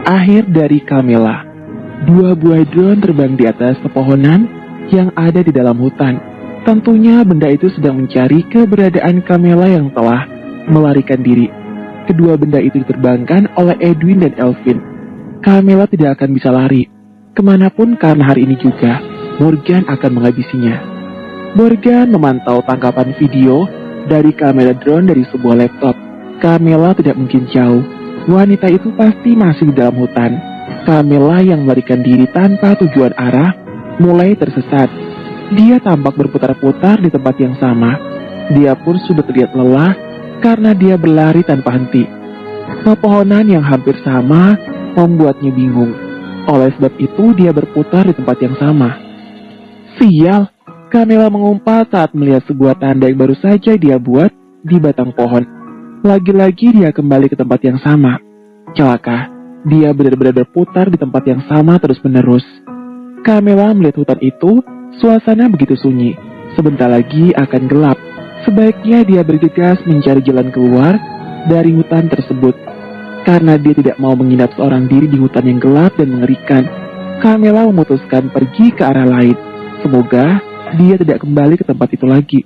Akhir dari Camilla. Dua buah drone terbang di atas pepohonan yang ada di dalam hutan. Tentunya benda itu sedang mencari keberadaan Camilla yang telah melarikan diri. Kedua benda itu diterbangkan oleh Edwin dan Elvin. Camilla tidak akan bisa lari kemanapun karena hari ini juga Morgan akan menghabisinya. Morgan memantau tangkapan video dari kamera drone dari sebuah laptop. Camilla tidak mungkin jauh. Wanita itu pasti masih di dalam hutan. Camilla yang melarikan diri tanpa tujuan arah mulai tersesat. Dia tampak berputar-putar di tempat yang sama. Dia pun sudah terlihat lelah karena dia berlari tanpa henti. Pepohonan yang hampir sama membuatnya bingung. Oleh sebab itu dia berputar di tempat yang sama. Sial, Camilla mengumpat saat melihat sebuah tanda yang baru saja dia buat di batang pohon. Lagi-lagi dia kembali ke tempat yang sama. Celaka, dia benar-benar berputar di tempat yang sama terus-menerus. Camilla melihat hutan itu, suasana begitu sunyi. Sebentar lagi akan gelap. Sebaiknya dia bergegas mencari jalan keluar dari hutan tersebut. Karena dia tidak mau menginap seorang diri di hutan yang gelap dan mengerikan, Camilla memutuskan pergi ke arah lain. Semoga dia tidak kembali ke tempat itu lagi.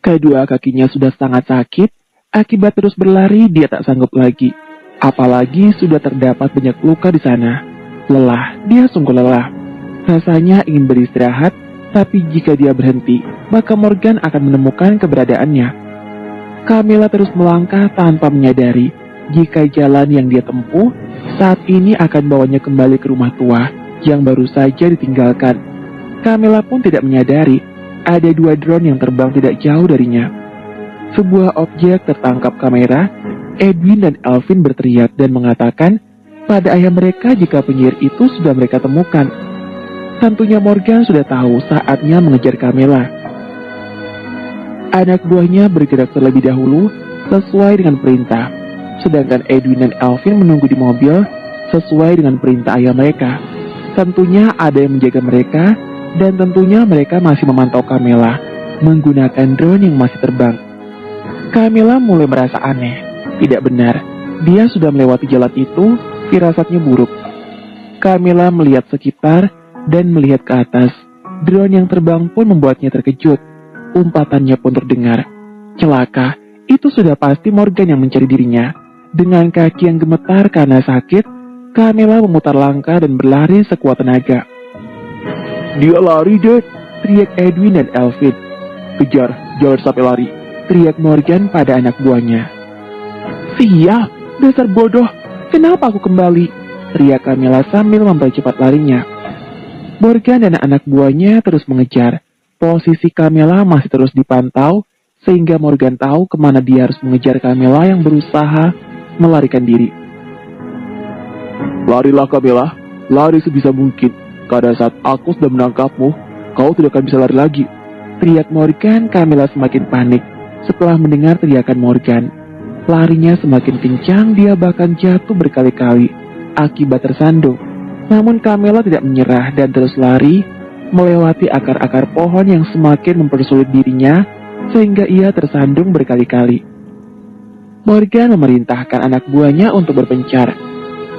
Kedua kakinya sudah sangat sakit. Akibat terus berlari, dia tak sanggup lagi. Apalagi sudah terdapat banyak luka di sana. Lelah, dia sungguh lelah. Rasanya ingin beristirahat, tapi jika dia berhenti, maka Morgan akan menemukan keberadaannya. Camilla terus melangkah tanpa menyadari jika jalan yang dia tempuh saat ini akan bawanya kembali ke rumah tua yang baru saja ditinggalkan. Camilla pun tidak menyadari ada dua drone yang terbang tidak jauh darinya. Sebuah objek tertangkap kamera. Edwin dan Elvin berteriak dan mengatakan pada ayah mereka jika penyihir itu sudah mereka temukan. Tentunya Morgan sudah tahu saatnya mengejar Camilla. Anak buahnya bergerak terlebih dahulu sesuai dengan perintah, sedangkan Edwin dan Elvin menunggu di mobil sesuai dengan perintah ayah mereka. Tentunya ada yang menjaga mereka dan tentunya mereka masih memantau Camilla menggunakan drone yang masih terbang. Camilla mulai merasa aneh. Tidak benar, dia sudah melewati jalan itu, firasatnya buruk. Camilla melihat sekitar dan melihat ke atas. Drone yang terbang pun membuatnya terkejut. Umpatannya pun terdengar. Celaka, itu sudah pasti Morgan yang mencari dirinya. Dengan kaki yang gemetar karena sakit, Camilla memutar langkah dan berlari sekuat tenaga. Dia lari, Dad, teriak Edwin dan Elvin. Kejar, jangan sampai lari, teriak Morgan pada anak buahnya. Sial, dasar bodoh, kenapa aku kembali? Teriak Camilla sambil mempercepat larinya. Morgan dan anak buahnya terus mengejar. Posisi Camilla masih terus dipantau, sehingga Morgan tahu kemana dia harus mengejar Camilla yang berusaha melarikan diri. Larilah Camilla, lari sebisa mungkin. Karena saat aku sudah menangkapmu, kau tidak akan bisa lari lagi. Teriak Morgan. Camilla semakin panik setelah mendengar teriakan Morgan. Larinya semakin kencang, dia bahkan jatuh berkali-kali akibat tersandung. Namun Camilla tidak menyerah dan terus lari, melewati akar-akar pohon yang semakin mempersulit dirinya, sehingga ia tersandung berkali-kali. Morgan memerintahkan anak buahnya untuk berpencar.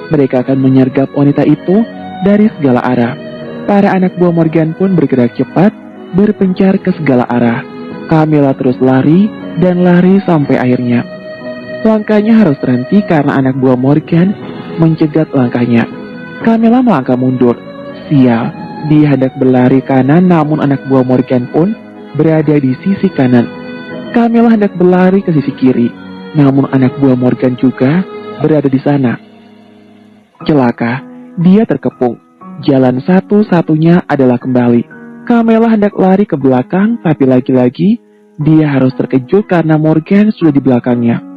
Mereka akan menyergap wanita itu dari segala arah. Para anak buah Morgan pun bergerak cepat, berpencar ke segala arah. Camilla terus lari dan lari sampai akhirnya langkahnya harus terhenti karena anak buah Morgan mencegat langkahnya. Camilla melangkah mundur. Sial, dia hendak berlari kanan namun anak buah Morgan pun berada di sisi kanan. Camilla hendak berlari ke sisi kiri, namun anak buah Morgan juga berada di sana. Celaka, dia terkepung. Jalan satu-satunya adalah kembali. Camilla hendak lari ke belakang, tapi lagi-lagi dia harus terkejut karena Morgan sudah di belakangnya.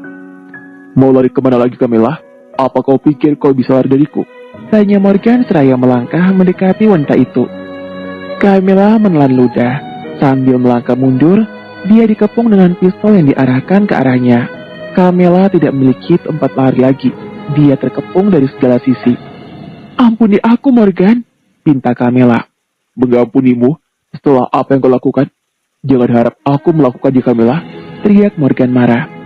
Mau lari kemana lagi Camilla? Apa kau pikir kau bisa lari dariku? Tanya Morgan seraya melangkah mendekati wanita itu. Camilla menelan ludah. Sambil melangkah mundur, dia dikepung dengan pistol yang diarahkan ke arahnya. Camilla tidak memiliki tempat lari lagi. Dia terkepung dari segala sisi. Ampuni aku Morgan, pinta Camilla. Mengampunimu? Setelah apa yang kau lakukan? Jangan harap aku melakukannya Camilla, teriak Morgan marah.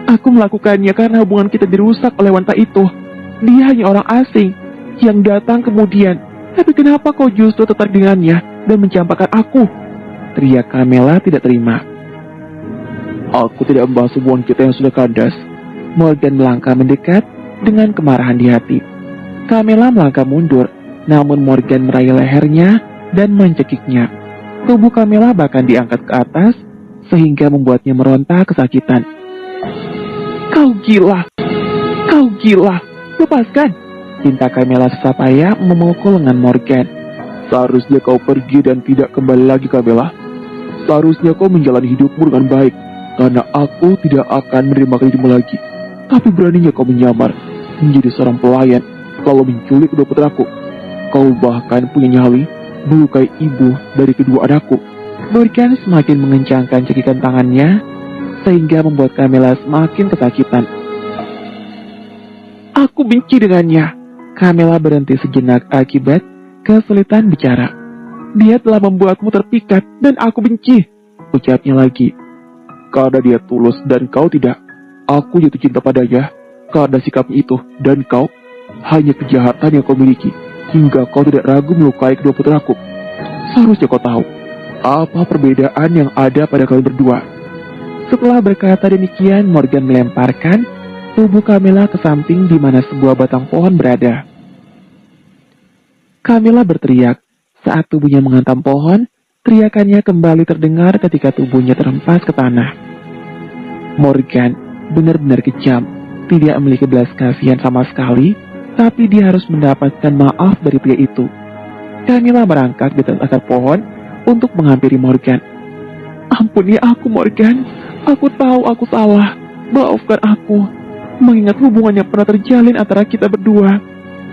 Aku melakukannya karena hubungan kita dirusak oleh wanita itu. Dia hanya orang asing yang datang kemudian. Tapi kenapa kau justru tertarik dengannya dan mencampakkan aku? Teriak Camilla tidak terima. Aku tidak membahas hubungan kita yang sudah kandas. Morgan melangkah mendekat dengan kemarahan di hati. Camilla melangkah mundur, namun Morgan meraih lehernya dan mencekiknya. Tubuh Camilla bahkan diangkat ke atas, sehingga membuatnya meronta kesakitan. Kau gila! Kau gila! Lepaskan! Pinta Camilla susah payah memukul lengan Morgan. Seharusnya kau pergi dan tidak kembali lagi, Camilla. Seharusnya kau menjalani hidupmu dengan baik, karena aku tidak akan menerima dirimu lagi. Tapi beraninya kau menyamar menjadi seorang pelayan, kalau menculik kedua putraku. Kau bahkan punya nyali melukai ibu dari kedua anakku. Morgan semakin mengencangkan cekikan tangannya, sehingga membuat Camilla semakin kesakitan. Aku benci dengannya. Camilla berhenti sejenak akibat kesulitan bicara. Dia telah membuatmu terpikat dan aku benci. Ucapnya lagi. Karena dia tulus dan kau tidak. Aku jatuh cinta padanya karena sikapnya itu, dan kau hanya kejahatan yang kau miliki, hingga kau tidak ragu melukai kedua putraku. Seharusnya kau tahu apa perbedaan yang ada pada kalian berdua. Setelah berkata demikian, Morgan melemparkan tubuh Camilla ke samping di mana sebuah batang pohon berada. Camilla berteriak. Saat tubuhnya menghantam pohon, teriakannya kembali terdengar ketika tubuhnya terhempas ke tanah. Morgan benar-benar kejam, tidak memiliki belas kasihan sama sekali, tapi dia harus mendapatkan maaf dari pria itu. Camilla merangkak di atas akar pohon untuk menghampiri Morgan. Ampuni aku, Morgan. Aku tahu aku salah. Maafkan aku. Mengingat hubungan yang pernah terjalin antara kita berdua.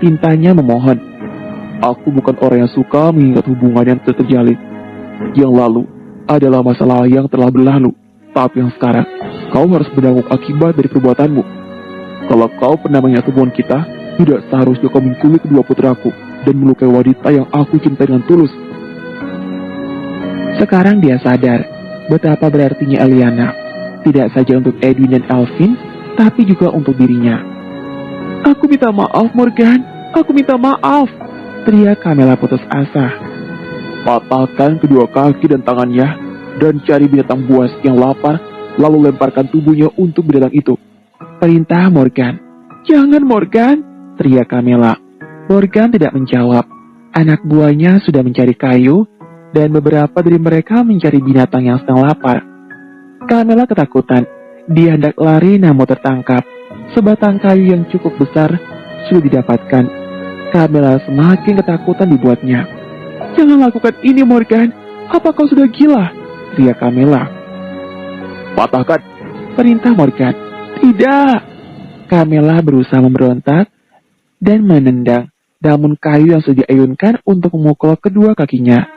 Pintanya memohon. Aku bukan orang yang suka mengingat hubungan yang terjalin. Yang lalu adalah masalah yang telah berlalu. Tapi yang sekarang, kau harus menanggung akibat dari perbuatanmu. Kalau kau pernah mengingat hubungan kita, tidak seharusnya kau menculik kedua putraku dan melukai wanita yang aku cintai dengan tulus. Sekarang dia sadar betapa berartinya Eliana, tidak saja untuk Edwin dan Alvin, tapi juga untuk dirinya. Aku minta maaf, Morgan. Aku minta maaf. Teriak Camilla putus asa. Patahkan kedua kaki dan tangannya, dan cari binatang buas yang lapar, lalu lemparkan tubuhnya untuk binatang itu. Perintah Morgan. Jangan, Morgan. Teriak Camilla. Morgan tidak menjawab. Anak buahnya sudah mencari kayu, dan beberapa dari mereka mencari binatang yang sedang lapar. Camilla ketakutan. Dia hendak lari namun tertangkap. Sebatang kayu yang cukup besar sudah didapatkan. Camilla semakin ketakutan dibuatnya. Jangan lakukan ini, Morgan. Apa kau sudah gila? Teriak Camilla. Patahkan. Perintah Morgan. Tidak. Camilla berusaha memberontak dan menendang, namun kayu yang sudah diayunkan untuk memukul kedua kakinya.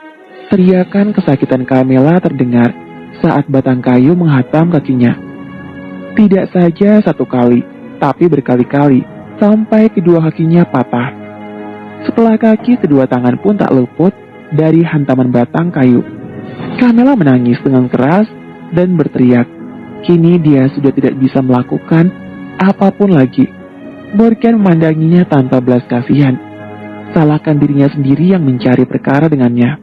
Teriakan kesakitan Camilla terdengar saat batang kayu menghantam kakinya. Tidak saja satu kali, tapi berkali-kali, sampai kedua kakinya patah. Setelah kaki, kedua tangan pun tak luput dari hantaman batang kayu. Camilla menangis dengan keras dan berteriak. Kini dia sudah tidak bisa melakukan apapun lagi. Morgan memandanginya tanpa belas kasihan. Salahkan dirinya sendiri yang mencari perkara dengannya.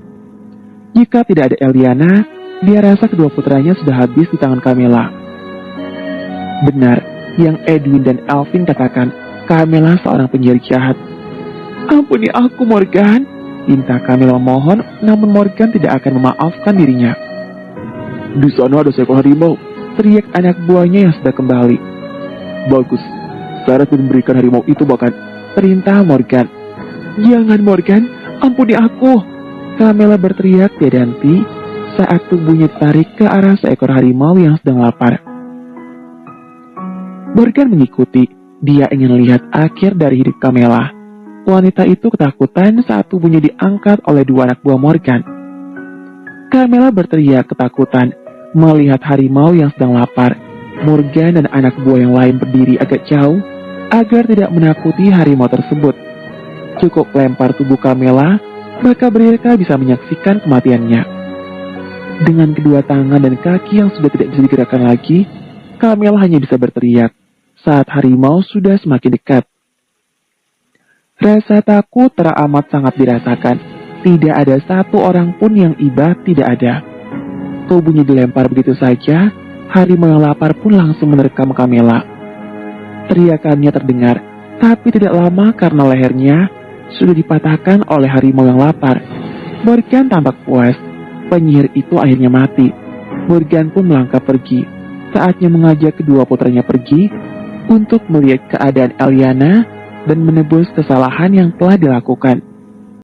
Jika tidak ada Eliana, dia rasa kedua putranya sudah habis di tangan Camilla. Benar, yang Edwin dan Alvin katakan, Camilla seorang penjari jahat. Ampuni aku, Morgan. Pinta Camilla mohon, namun Morgan tidak akan memaafkan dirinya. Di sana ada seekor harimau, teriak anak buahnya yang sudah kembali. Bagus, saya harus memberikan harimau itu bahkan. Perintah Morgan. Jangan, Morgan, ampuni aku. Camilla berteriak tiada henti saat tubuhnya ditarik ke arah seekor harimau yang sedang lapar. Morgan mengikuti. Dia ingin lihat akhir dari hidup Camilla. Wanita itu ketakutan saat tubuhnya diangkat oleh dua anak buah Morgan. Camilla berteriak ketakutan melihat harimau yang sedang lapar. Morgan dan anak buah yang lain berdiri agak jauh agar tidak menakuti harimau tersebut. Cukup lempar tubuh Camilla, maka mereka bisa menyaksikan kematiannya. Dengan kedua tangan dan kaki yang sudah tidak bisa digerakkan lagi, Camilla hanya bisa berteriak saat harimau sudah semakin dekat. Rasa takut teramat sangat dirasakan. Tidak ada satu orang pun yang iba, tidak ada. Tubuhnya dilempar begitu saja, harimau yang lapar pun langsung menerkam Camilla. Teriakannya terdengar, tapi tidak lama karena lehernya sudah dipatahkan oleh harimau yang lapar. Morgan tampak puas. Penyihir itu akhirnya mati. Morgan pun melangkah pergi. Saatnya mengajak kedua putranya pergi untuk melihat keadaan Elyana dan menebus kesalahan yang telah dilakukan.